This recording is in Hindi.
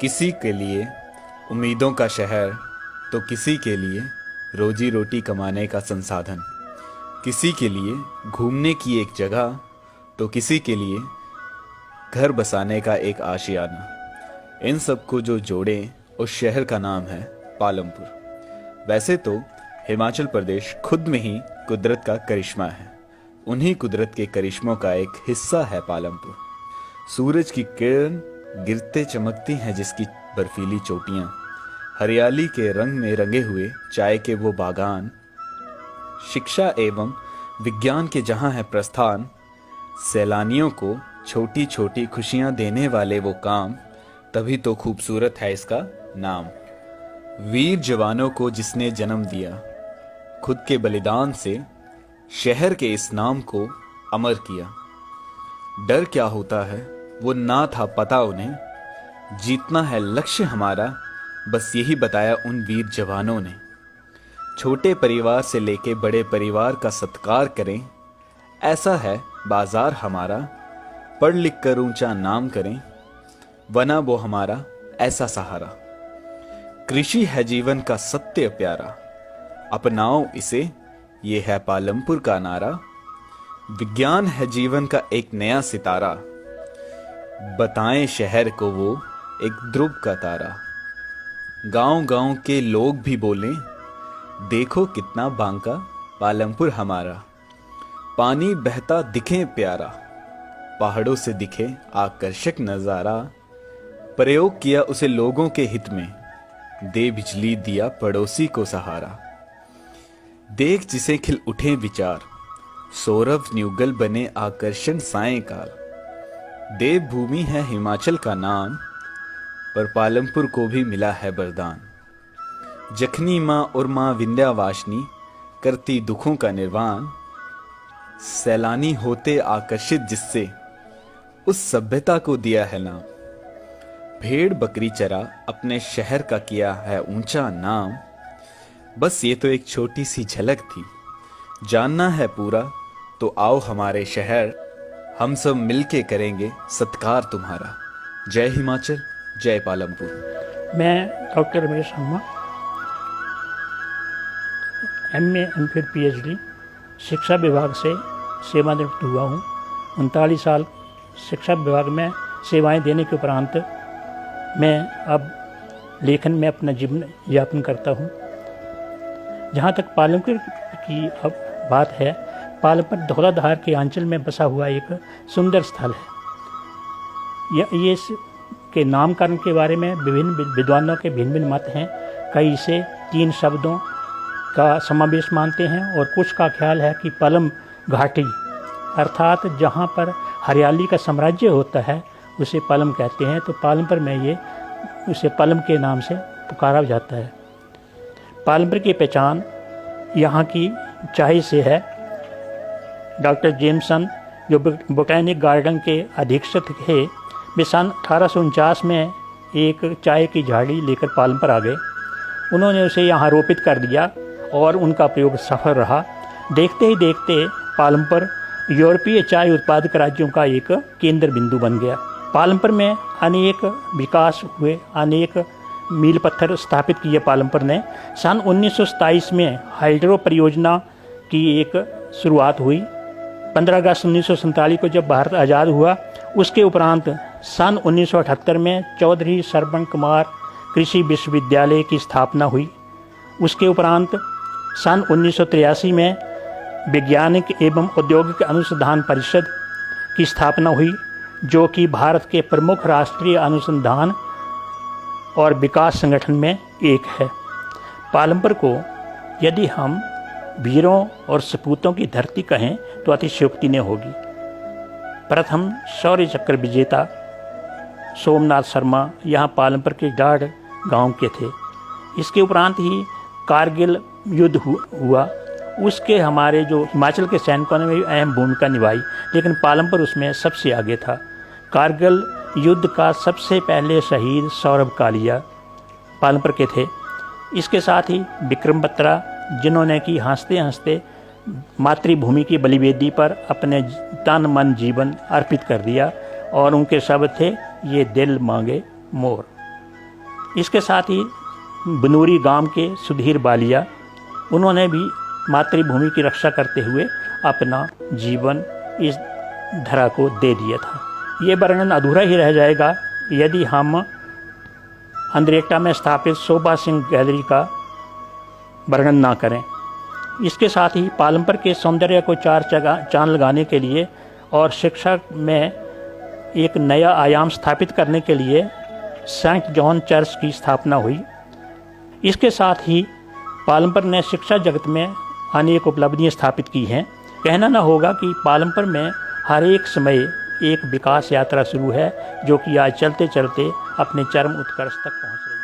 किसी के लिए उम्मीदों का शहर, तो किसी के लिए रोजी रोटी कमाने का संसाधन, किसी के लिए घूमने की एक जगह, तो किसी के लिए घर बसाने का एक आशियाना। इन सब को जो जोड़े उस शहर का नाम है पालमपुर। वैसे तो हिमाचल प्रदेश खुद में ही कुदरत का करिश्मा है। उन्हीं कुदरत के करिश्मों का एक हिस्सा है पालमपुर। सूरज की किरण गिरते चमकती हैं जिसकी बर्फीली चोटियां, हरियाली के रंग में रंगे हुए चाय के वो बागान, शिक्षा एवं विज्ञान के जहां है प्रस्थान, सैलानियों को छोटी छोटी खुशियां देने वाले वो काम, तभी तो खूबसूरत है इसका नाम। वीर जवानों को जिसने जन्म दिया, खुद के बलिदान से शहर के इस नाम को अमर किया। डर क्या होता है वो ना था पता उन्हें, जीतना है लक्ष्य हमारा, बस यही बताया उन वीर जवानों ने। छोटे परिवार से लेके बड़े परिवार का सत्कार करें, ऐसा है बाजार हमारा, पढ़ लिख कर ऊंचा नाम करें, बना वो हमारा ऐसा सहारा। कृषि है जीवन का सत्य प्यारा, अपनाओ इसे, ये है पालमपुर का नारा। विज्ञान है जीवन का एक नया सितारा, बताएं शहर को वो एक ध्रुव का तारा। गांव गांव के लोग भी बोलें, देखो कितना बांका पालमपुर हमारा। पानी बहता दिखे प्यारा, पहाड़ों से दिखे आकर्षक नजारा। प्रयोग किया उसे लोगों के हित में, दे बिजली दिया पड़ोसी को सहारा। देख जिसे खिल उठे विचार, सौरभ न्यूगल बने आकर्षण सायंकाल। देवभूमि है हिमाचल का नाम, पर पालमपुर को भी मिला है वरदान। जखनी माँ और माँ विंध्यावासिनी करती दुखों का निर्वाण। सैलानी होते आकर्षित जिससे, उस सभ्यता को दिया है नाम। भेड़ बकरी चरा अपने शहर का किया है ऊंचा नाम। बस ये तो एक छोटी सी झलक थी, जानना है पूरा तो आओ हमारे शहर। हम सब मिलके करेंगे सत्कार तुम्हारा। जय हिमाचल, जय पालमपुर। मैं doctor Ramesh Sharma, MA MPhil PhD शिक्षा विभाग से सेवानिवृत्त हुआ हूँ। 39 साल शिक्षा विभाग में सेवाएं देने के उपरांत मैं अब लेखन में अपना जीवन यापन करता हूँ। जहाँ तक पालमपुर की अब बात है, पालमपुर धौलाधार के अंचल में बसा हुआ एक सुंदर स्थल है। ये के नामकरण के बारे में विभिन्न विद्वानों के भिन्न भिन्न मत हैं। कई इसे 3 शब्दों का समावेश मानते हैं और कुछ का ख्याल है कि पलम घाटी अर्थात जहाँ पर हरियाली का साम्राज्य होता है उसे पलम कहते हैं। तो पालमपुर में ये उसे पलम के नाम से पुकारा जाता है। पालमपुर की पहचान यहाँ की चाय से है। डॉक्टर जेमसन जो बोटैनिक गार्डन के अधीक्षक थे, वे सन 1849 में एक चाय की झाड़ी लेकर पालमपुर आ गए। उन्होंने उसे यहाँ रोपित कर दिया और उनका प्रयोग सफल रहा। देखते ही देखते पालमपुर यूरोपीय चाय उत्पादक राज्यों का एक केंद्र बिंदु बन गया। पालमपुर में अनेक विकास हुए, अनेक मील पत्थर स्थापित किए पालमपुर ने। सन 1927 में हाइड्रो परियोजना की एक शुरुआत हुई। 15 अगस्त 1947 को जब भारत आज़ाद हुआ, उसके उपरांत सन 1978 में चौधरी श्रवण कुमार कृषि विश्वविद्यालय की स्थापना हुई। उसके उपरांत सन 1983 में वैज्ञानिक एवं औद्योगिक अनुसंधान परिषद की स्थापना हुई, जो कि भारत के प्रमुख राष्ट्रीय अनुसंधान और विकास संगठन में एक है। पालमपुर को यदि हम वीरों और सपूतों की धरती कहें तो अतिशयोक्ति न होगी। प्रथम शौर्य चक्र विजेता सोमनाथ शर्मा यहाँ पालमपुर के डाढ़ गांव के थे। इसके उपरांत ही कारगिल युद्ध हुआ। उसके हमारे जो हिमाचल के सैनिकों ने भी अहम भूमिका निभाई, लेकिन पालमपुर उसमें सबसे आगे था। कारगिल युद्ध का सबसे पहले शहीद सौरभ कालिया पालमपुर के थे। इसके साथ ही विक्रम बत्रा, जिन्होंने कि हंसते हंसते मातृभूमि की बलिवेदी पर अपने तन मन जीवन अर्पित कर दिया, और उनके शब्द थे, ये दिल मांगे मोर। इसके साथ ही बनूरी गांव के सुधीर बालिया, उन्होंने भी मातृभूमि की रक्षा करते हुए अपना जीवन इस धरा को दे दिया था। ये वर्णन अधूरा ही रह जाएगा यदि हम अंद्रेक्टा में स्थापित शोभा सिंह गैलरी का वर्णन ना करें। इसके साथ ही पालमपुर के सौंदर्य को चार चांद लगाने के लिए और शिक्षा में एक नया आयाम स्थापित करने के लिए सेंट जॉन चर्च की स्थापना हुई। इसके साथ ही पालमपुर ने शिक्षा जगत में अनेक उपलब्धियां स्थापित की हैं। कहना न होगा कि पालमपुर में हर एक समय एक विकास यात्रा शुरू है, जो कि आज चलते चलते अपने चरम उत्कर्ष तक पहुंच रही है।